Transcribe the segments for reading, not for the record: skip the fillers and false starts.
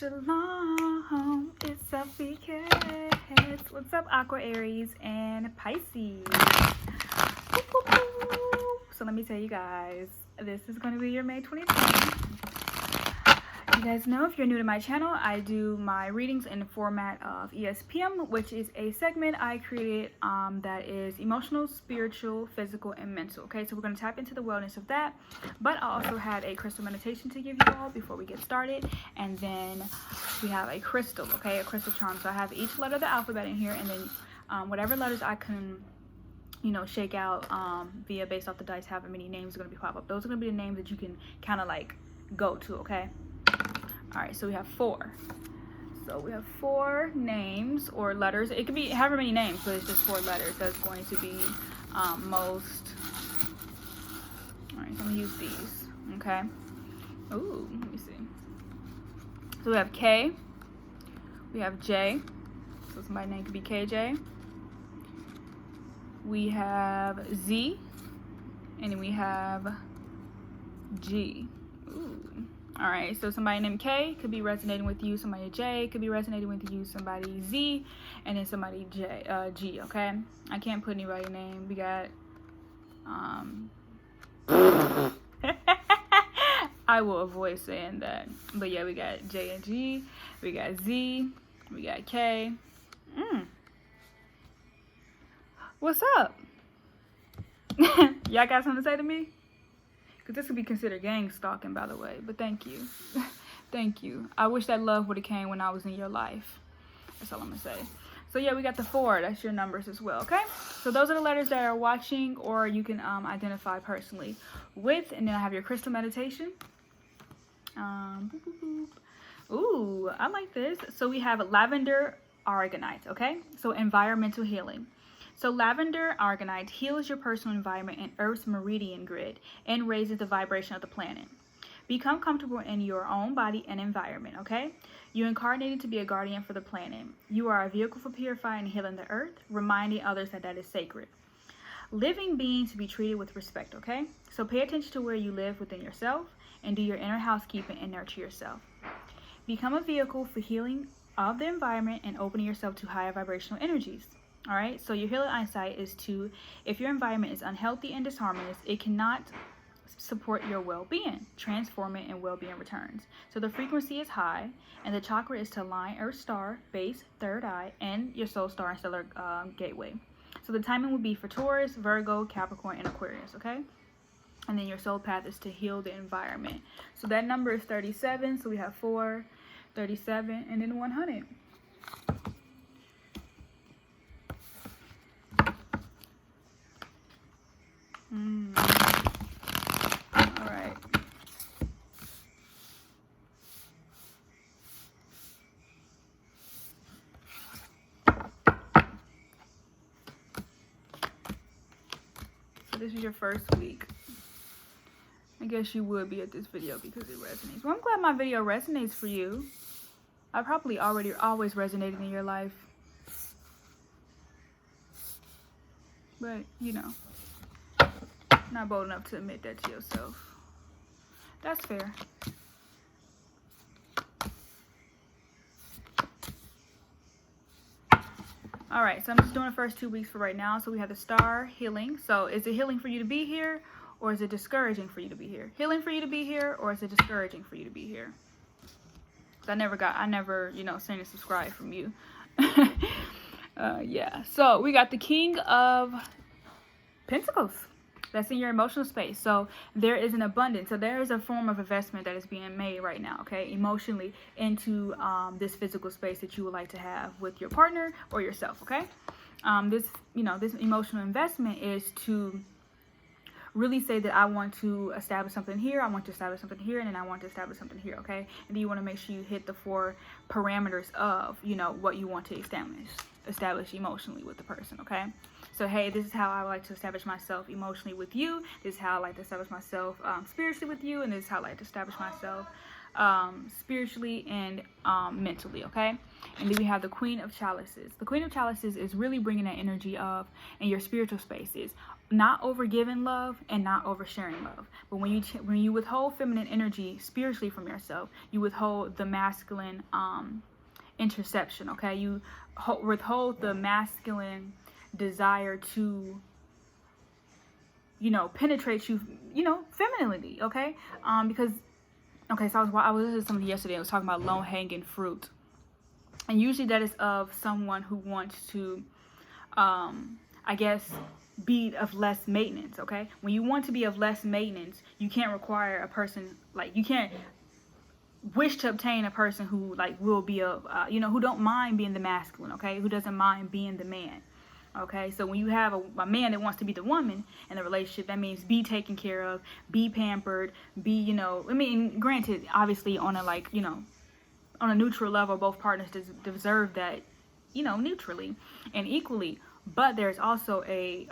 Shalom, it's Selfie. Carats. What's up, Aqua, Aries, and Pisces? So let me tell you guys, this is going to be your May 2020. You guys know, if you're new to my channel, I do my readings in the format of ESPM, which is a segment I created that is emotional, spiritual, physical, and mental. Okay, so we're going to tap into the wellness of that, but I also have a crystal meditation to give you all before we get started, and then we have a crystal, okay, a crystal charm. So I have each letter of the alphabet in here, and then whatever letters I can, you know, shake out via based off the dice, however many names are going to be pop up. Those are going to be the names that you can kind of like go to, okay? All right, so we have 4. So we have 4 names or letters. It could be however many names, but it's just 4 letters. That's going to be most. All right, so I'm gonna use these. Okay. Ooh, let me see. So we have K. We have J. So somebody's name could be KJ. We have Z, and then we have G. Ooh. All right, so somebody named K could be resonating with you. Somebody J could be resonating with you. Somebody Z, and then somebody G. Okay, I can't put anybody's name. We got I will avoid saying that, but yeah, we got J and G. We got Z. We got K. What's up? Y'all got something to say to me? Because this could be considered gang stalking, by the way. But thank you. Thank you. I wish that love would have came when I was in your life. That's all I'm going to say. So, yeah, we got the 4. That's your numbers as well, okay? So those are the letters that are watching or you can identify personally with. And then I have your crystal meditation. Ooh, I like this. So we have lavender aragonite, okay? So environmental healing. So lavender aragonite heals your personal environment and Earth's meridian grid and raises the vibration of the planet. Become comfortable in your own body and environment, okay? You incarnated to be a guardian for the planet. You are a vehicle for purifying and healing the earth, reminding others that that is sacred. Living beings to be treated with respect, okay? So pay attention to where you live within yourself and do your inner housekeeping and nurture yourself. Become a vehicle for healing of the environment and opening yourself to higher vibrational energies. All right, so your healing eyesight is to, if your environment is unhealthy and disharmonious, it cannot support your well-being. Transform it and well-being returns. So the frequency is high, and the chakra is to align Earth Star, base, third eye, and your soul star and stellar gateway. So the timing would be for Taurus, Virgo, Capricorn, and Aquarius, okay? And then your soul path is to heal the environment. So that number is 37, so we have 4, 37, and then 100. All right. So this is your first week. I guess you would be at this video because it resonates. Well, I'm glad my video resonates for you. I probably always resonated in your life. But, you know, not bold enough to admit that to yourself. That's fair. All right, so I'm just doing the first 2 weeks for right now. So we have the star healing. So is it healing for you to be here, or is it discouraging for you to be here? Healing for you to be here, or is it discouraging for you to be here? I never, you know, seen a subscribe from you. Yeah, so we got the King of Pentacles. That's in your emotional space. So there is an abundance. So there is a form of investment that is being made right now, okay, emotionally into this physical space that you would like to have with your partner or yourself, okay? This emotional investment is to really say that I want to establish something here, I want to establish something here, and then I want to establish something here, okay? And then you want to make sure you hit the 4 parameters of, you know, what you want to establish emotionally with the person, okay? So, hey, this is how I would like to establish myself emotionally with you. This is how I like to establish myself spiritually with you. And this is how I like to establish myself spiritually and mentally, okay? And then we have the Queen of Chalices. The Queen of Chalices is really bringing that energy of, in your spiritual spaces, not over giving love and not over sharing love. But when you withhold feminine energy spiritually from yourself, you withhold the masculine interception, okay? You withhold the masculine desire to, penetrate you, femininely, okay? Because, okay, so I was listening to somebody yesterday. I was talking about low-hanging fruit. And usually that is of someone who wants to, I guess, be of less maintenance, okay? When you want to be of less maintenance, you can't require a person, like, you can't wish to obtain a person who, like, will be who don't mind being the masculine, okay? Who doesn't mind being the man, okay? So when you have a man that wants to be the woman in the relationship, that means be taken care of, be pampered, be, granted, obviously on a, like, on a neutral level, both partners deserve that, neutrally and equally. But there's also a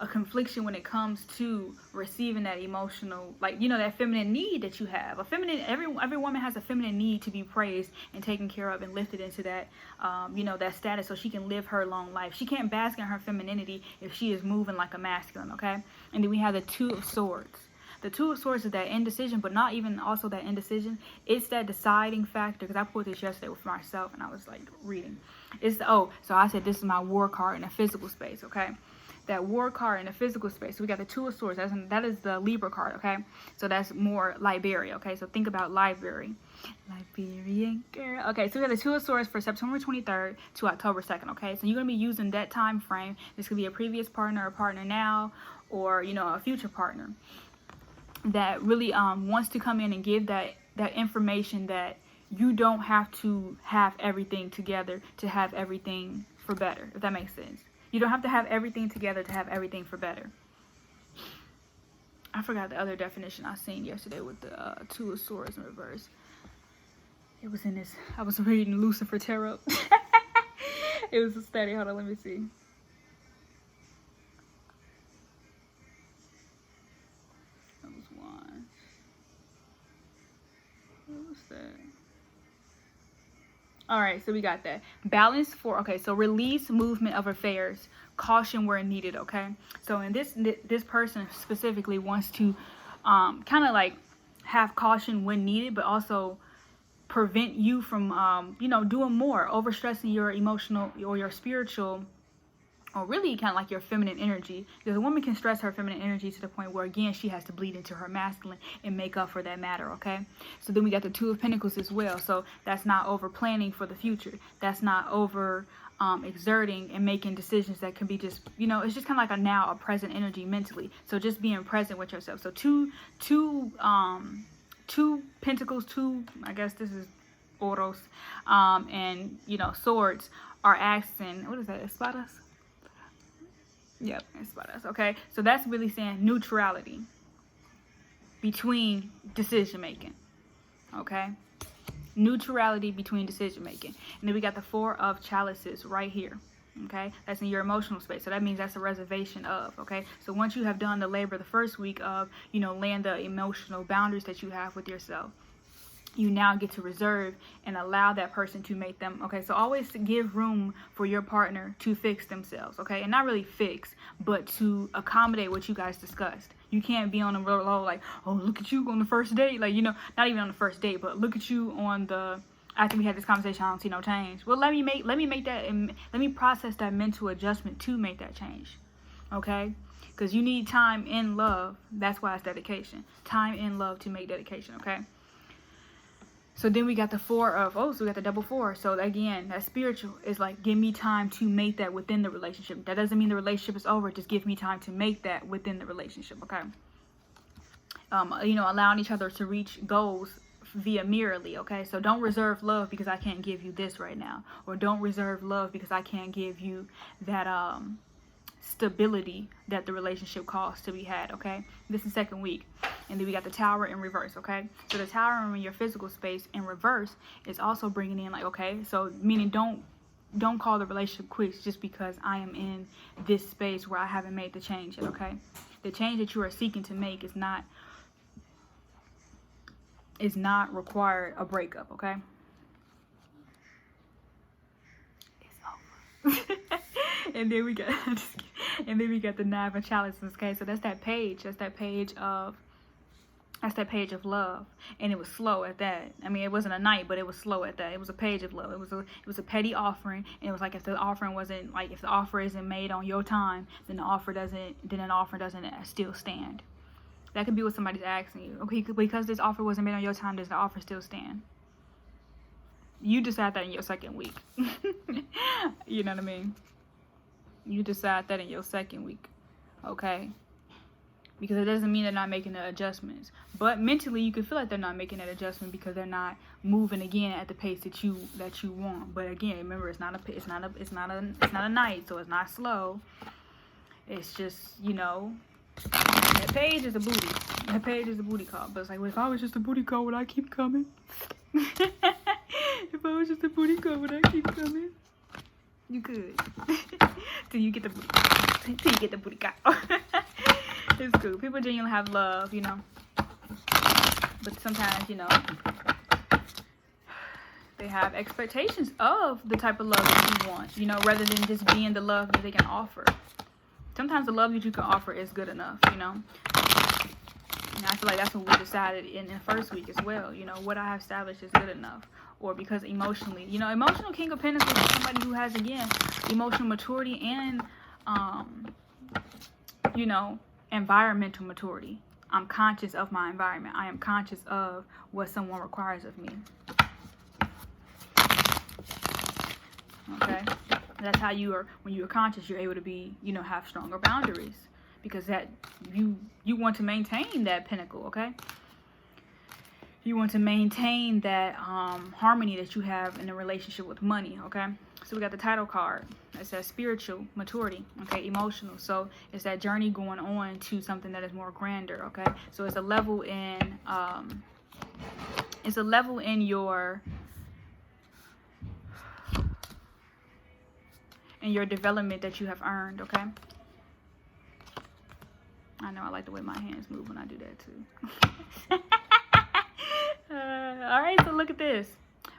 confliction when it comes to receiving that emotional, like, that feminine need that you have. Every woman has a feminine need to be praised and taken care of and lifted into that, that status so she can live her long life. She can't bask in her femininity if she is moving like a masculine, okay? And then we have the Two of Swords. The Two of Swords is that indecision, but not even also that indecision. It's that deciding factor, because I put this yesterday with myself and I was like reading. So I said this is my war card in a physical space, okay? That war card in a physical space. So we got the Two of Swords. That is the Libra card, okay? So that's more Liberia, okay? So think about Liberian girl. Okay, so we got the Two of Swords for September 23rd to October 2nd, okay? So you're going to be using that time frame. This could be a previous partner, a partner now, or, a future partner that really wants to come in and give that information that you don't have to have everything together to have everything for better, if that makes sense. You don't have to have everything together to have everything for better. I forgot the other definition I seen yesterday with the Two of Swords in reverse. It was in this. I was reading Lucifer Tarot. It was a study. Hold on, let me see. That was one. What was that? All right, so we got that. Balance for, okay, so release movement of affairs. Caution where needed, okay? So in this person specifically wants to kind of like have caution when needed, but also prevent you from, doing more, overstressing your emotional or your spiritual, or really kind of like your feminine energy. Because a woman can stress her feminine energy to the point where, again, she has to bleed into her masculine and make up for that matter, okay? So then we got the Two of Pentacles as well. So that's not over planning for the future. That's not over exerting and making decisions that can be just, it's just kind of like a present energy mentally. So just being present with yourself. So two pentacles, I guess this is oros, and, swords are asking, what is that, espadas? Yep, espadas, okay? So that's really saying neutrality between decision making, okay? Neutrality between decision making. And then we got the Four of Chalices right here, okay? That's in your emotional space. So that means that's a reservation of, okay? So once you have done the labor the first week of, laying the emotional boundaries that you have with yourself, you now get to reserve and allow that person to make them, okay? So always give room for your partner to fix themselves, okay? And not really fix, but to accommodate what you guys discussed. You can't be on the low like, oh, look at you on the first date. Like, not even on the first date, but look at you on the, after we had this conversation, I don't see no change. Well, let me make that, and let me process that mental adjustment to make that change, okay? Because you need time in love. That's why it's dedication. Time in love to make dedication, okay? So then we got the so we got the double four. So again, that spiritual is like, give me time to make that within the relationship. That doesn't mean the relationship is over. Just give me time to make that within the relationship, okay? Allowing each other to reach goals via mirrorly, okay? So don't reserve love because I can't give you this right now. Or don't reserve love because I can't give you that stability that the relationship calls to be had, okay? This is second week. And then we got the Tower in reverse, okay? So the Tower in your physical space in reverse is also bringing in, like, okay, so meaning don't call the relationship quits just because I am in this space where I haven't made the change yet, okay? The change that you are seeking to make is not is not required a breakup, okay? It's over. And then we got the Nine of Chalices, okay? So that's that page. That's that page of love, and it was slow at that. I mean, it wasn't a knight, but it was slow at that. It was a page of love. It was a petty offering, and it was like, if the offer isn't made on your time, then an offer doesn't still stand. That could be what somebody's asking you. Okay, because this offer wasn't made on your time, does the offer still stand? You decide that in your second week. You know what I mean? You decide that in your second week, okay? Because it doesn't mean they're not making the adjustments, but mentally you can feel like they're not making that adjustment because they're not moving again at the pace that you want. But again, remember, it's not a night, so it's not slow. It's just, that page is a booty. That page is a booty call. But it's like, well, if I was just a booty call, would I keep coming? If I was just a booty call, would I keep coming? You could. Till you get the booty call. It's cool. People genuinely have love, but sometimes, they have expectations of the type of love that you want, rather than just being the love that they can offer. Sometimes the love that you can offer is good enough, And I feel like that's what we decided in the first week as well. What I have established is good enough. Or because emotionally, emotional King of Pentacles is somebody who has, again, emotional maturity and, environmental maturity. I'm conscious of my environment. I am conscious of what someone requires of me. Okay? That's how when you're conscious, you're able to be, have stronger boundaries. Because that you want to maintain that pinnacle, okay? You want to maintain that harmony that you have in a relationship with money, okay? So we got the title card. It says spiritual maturity, okay? Emotional. So it's that journey going on to something that is more grander, okay? So it's a level in your development that you have earned, okay? I know I like the way my hands move when I do that too. All right, so look at this.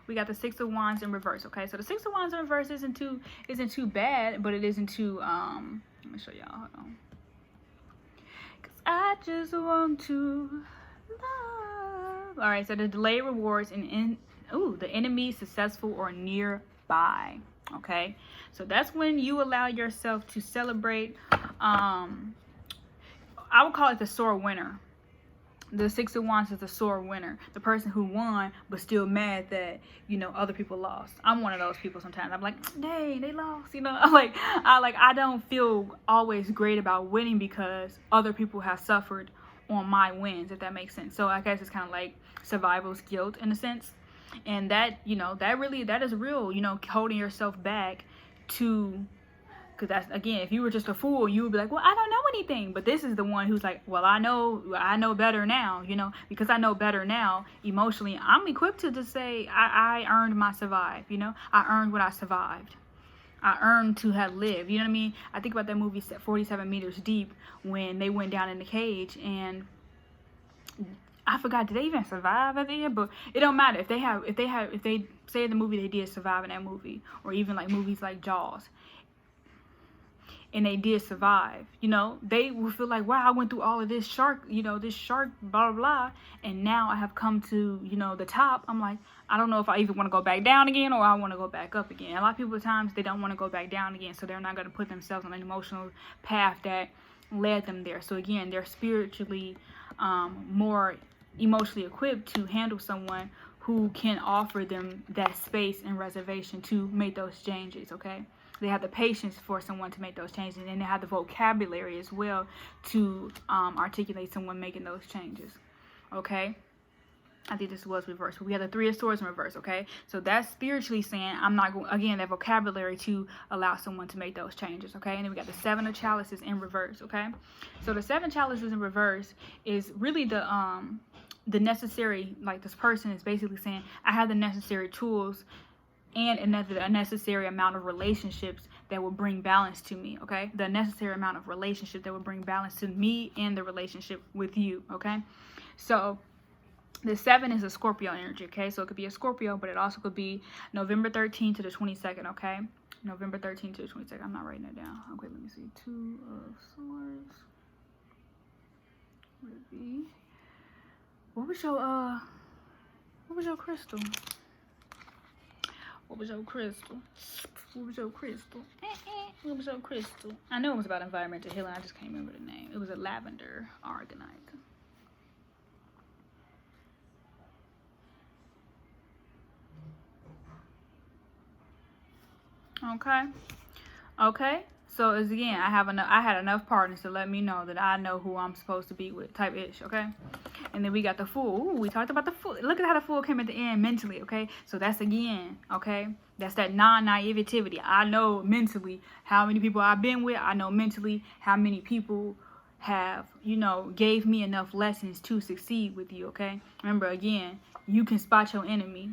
We got the Six of Wands in reverse, okay? So the Six of Wands in reverse isn't too bad, but it isn't too, let me show y'all, hold on. Cause I just want to love. All right, so the delayed rewards the enemy successful or nearby, okay? So that's when you allow yourself to celebrate, I would call it the sore winner. The Six of Wands is the sore winner. The person who won, but still mad that, other people lost. I'm one of those people sometimes. I'm like, dang, they lost, I don't feel always great about winning because other people have suffered on my wins, if that makes sense. So I guess it's kind of like survival's guilt in a sense. And that, that is real, holding yourself back to... Because that's, again, if you were just a fool, you would be like, well, I don't know anything. But this is the one who's like, well, I know better now, because I know better now emotionally. I'm equipped to just say, I earned my survive, I earned what I survived. I earned to have lived, you know what I mean? I think about that movie 47 Meters Deep when they went down in the cage and I forgot, did they even survive at the end? But it don't matter if they say in the movie they did survive in that movie, or even like movies like Jaws. And they did survive, they will feel like, wow, I went through all of this shark, blah, blah, blah. And now I have come to, the top. I'm like, I don't know if I even want to go back down again or I want to go back up again. A lot of people at times, they don't want to go back down again. So they're not going to put themselves on an emotional path that led them there. So again, they're spiritually more emotionally equipped to handle someone who can offer them that space and reservation to make those changes, okay? They have the patience for someone to make those changes, and they have the vocabulary as well to articulate someone making those changes, okay? I think this was reversed. We have the Three of Swords in reverse, okay? So that's spiritually saying I'm not going, again, that vocabulary to allow someone to make those changes, okay? And then we got the Seven of Chalices in reverse, okay? So the Seven Chalices in reverse is really the necessary, like this person is basically saying, I have the necessary tools and a necessary amount of relationships that will bring balance to me, okay? The necessary amount of relationship that will bring balance to me and the relationship with you, okay? So The 7 is a Scorpio energy, okay? So it could be a Scorpio, but it also could be November 13th to the 22nd, okay? November 13th to the 22nd. I'm not writing it down. Okay, let me see. 2 of Swords. Would it be? What was your crystal? What was your crystal? What was your crystal? What was your crystal? I know it was about environmental healing. I just can't remember the name. It was a lavender argonite. Okay. So as again, I had enough partners to let me know that I know who I'm supposed to be with, type ish. Okay. And then we got the Fool. Ooh, we talked about the Fool. Look at how the Fool came at the end mentally. Okay. So that's again. Okay. That's that non-naivety. I know mentally how many people I've been with. I know mentally how many people have, gave me enough lessons to succeed with you. Okay. Remember, again, you can spot your enemy,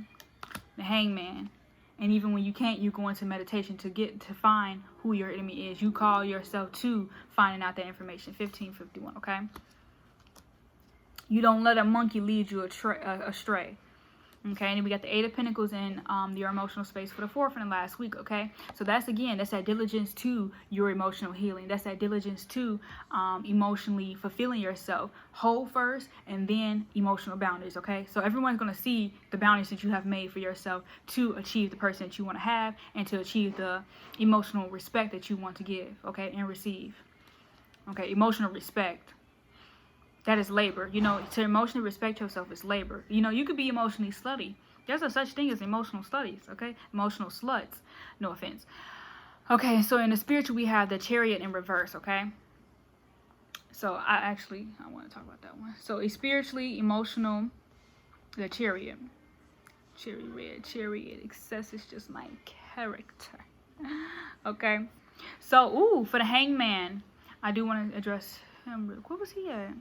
the Hangman. And even when you can't, you go into meditation to find who your enemy is. You call yourself to finding out that information. 1551, okay? You don't let a monkey lead you astray. Okay, and then we got the 8 of Pentacles in your emotional space for the 4th and the last week, okay? So that's that diligence to your emotional healing. That's that diligence to emotionally fulfilling yourself. Whole first, and then emotional boundaries, okay? So everyone's going to see the boundaries that you have made for yourself to achieve the person that you want to have and to achieve the emotional respect that you want to give, okay, and receive. Okay, emotional respect. That is labor. To emotionally respect yourself is labor. You could be emotionally slutty. There's a such thing as emotional slutties, okay? Emotional sluts. No offense. Okay, so in the spiritual, we have the Chariot in reverse, okay? So I want to talk about that one. So a spiritually emotional, the Chariot. Chariot. Excess is just my character. Okay. So, for the Hangman, I do want to address him real quick. What was he at?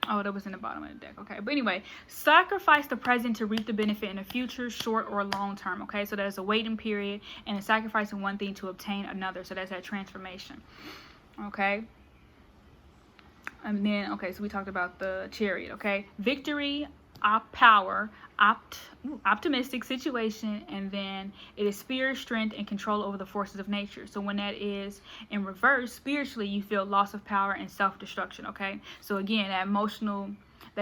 Oh, that was in the bottom of the deck. Okay. But anyway, sacrifice the present to reap the benefit in the future, short or long term. Okay. So there's a waiting period and a sacrificing one thing to obtain another. So that's that transformation. Okay. And then, okay, so we talked about the Chariot. Okay. Victory, power, optimistic situation, and then it is spirit, strength, and control over the forces of nature. So when that is in reverse, spiritually, you feel loss of power and self-destruction. Okay, so again, that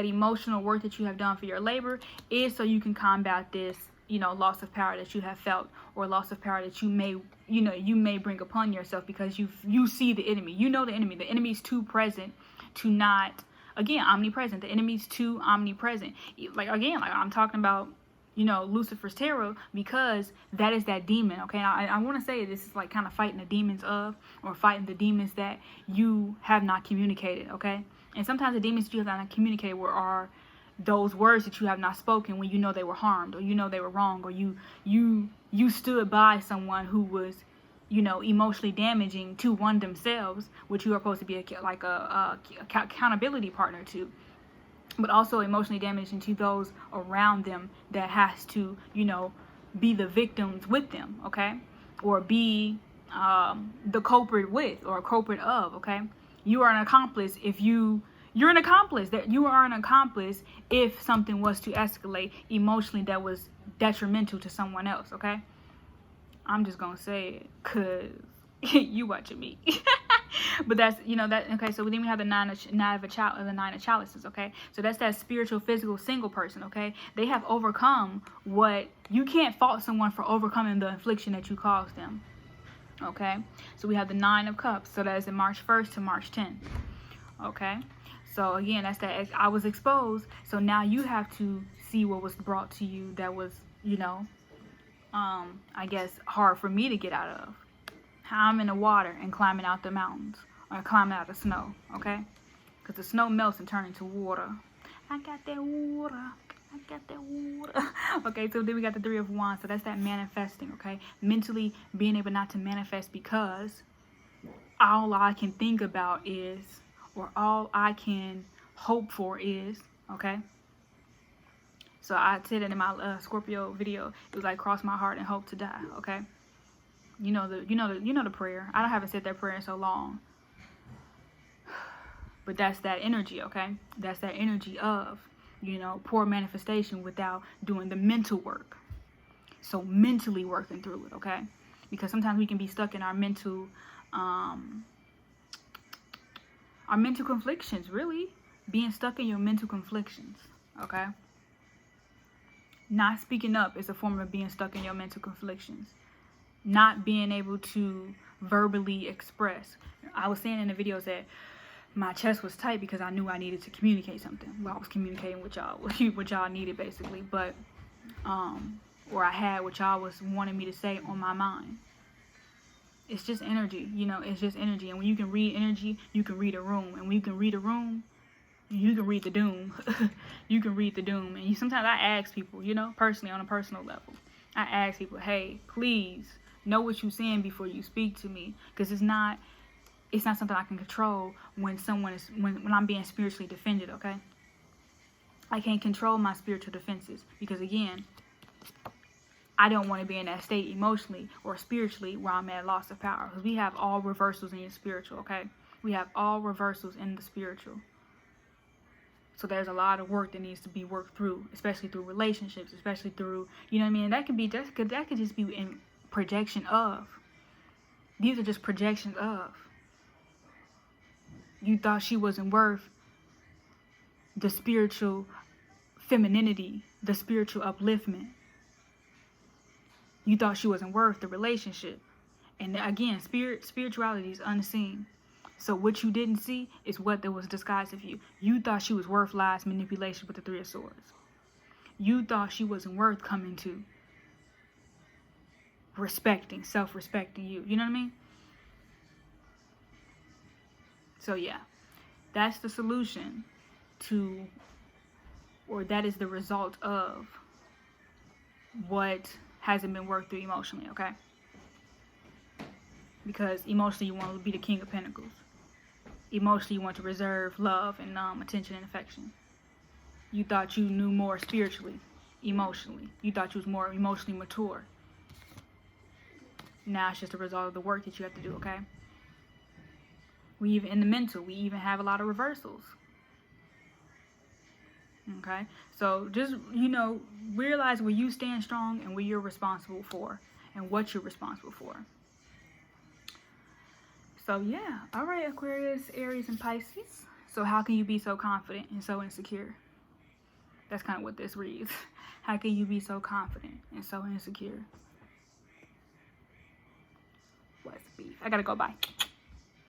emotional work that you have done for your labor is so you can combat this loss of power that you have felt, or loss of power that you may bring upon yourself, because you see the enemy. The enemy is too present to not. Again, omnipresent. The enemy's too omnipresent. Like I'm talking about, Lucifer's tarot, because that is that demon. Okay, I want to say this is like kind of fighting the demons or fighting the demons that you have not communicated. Okay, and sometimes the demons that you have not communicated are those words that you have not spoken when they were harmed, or they were wrong, or you stood by someone who was emotionally damaging to one themselves, which you are supposed to be a accountability partner to, but also emotionally damaging to those around them that has to, be the victims with them, okay? Or be the culprit with, or a culprit of, okay? You are an accomplice you're an accomplice. That you are an accomplice if something was to escalate emotionally that was detrimental to someone else, okay? I'm just gonna say it because you watching me. But that's okay. So then we have the nine of chalices. Okay, so that's that spiritual, physical, single person. Okay, they have overcome what you can't fault someone for overcoming the affliction that you caused them. Okay, so we have the 9 of cups. So that is in March 1st to March 10th. Okay, so again, that's that I was exposed. So now you have to see what was brought to you that was I guess hard for me to get out of. How I'm in the water and climbing out the mountains, or climbing out the snow, okay? Because the snow melts and turns into water. I got that water. Okay, so then we got the 3 of Wands. So that's that manifesting, okay? Mentally being able not to manifest because all I can think about is, or all I can hope for is, okay? So I said it in my Scorpio video. It was like, cross my heart and hope to die. Okay. You know the prayer. I haven't said that prayer in so long. But that's that energy. Okay. That's that energy of You know, poor manifestation without doing the mental work. So mentally working through it, okay? Because sometimes we can be stuck in our mental conflictions, really. Being stuck in your mental conflictions, okay? Not speaking up is a form of being stuck in your mental conflictions. Not being able to verbally express. I was saying in the videos that my chest was tight because I knew I needed to communicate something. Well, I was communicating with y'all, what y'all needed basically, but or I had what y'all was wanting me to say on my mind. It's just energy, you know, it's just energy. And when you can read energy, you can read a room. And when you can read a room, you can read the doom. You can read the doom. And sometimes I ask people, you know, personally, on a personal level, I ask people, hey, please know what you're saying before you speak to me, because it's not something I can control when when I'm being spiritually defended, okay? I can't control my spiritual defenses because, again, I don't want to be in that state emotionally or spiritually where I'm at loss of power, because we have all reversals in the spiritual, okay? We have all reversals in the spiritual. So there's a lot of work that needs to be worked through, especially through relationships, especially through, you know what I mean? That could just be in projection of. These are just projections of. You thought she wasn't worth the spiritual femininity, the spiritual upliftment. You thought she wasn't worth the relationship. And again, spirituality is unseen. So what you didn't see is what that was disguised of you. You thought she was worth lies, manipulation with the Three of Swords. You thought she wasn't worth coming to respecting, self-respecting you. You know what I mean? So yeah, that's the solution to, or that is the result of what hasn't been worked through emotionally, okay? Because emotionally you want to be the King of Pentacles. Emotionally you want to reserve love and attention and affection. You thought you knew more spiritually, emotionally. You thought you was more emotionally mature. Now it's just a result of the work that you have to do, okay? We even, in the mental, we even have a lot of reversals. Okay? So just, you know, realize where you stand strong and where you're responsible for and what you're responsible for. So yeah, all right, Aquarius, Aries, and Pisces. So how can you be so confident and so insecure? That's kind of what this reads. How can you be so confident and so insecure? What's beef? I gotta go, bye.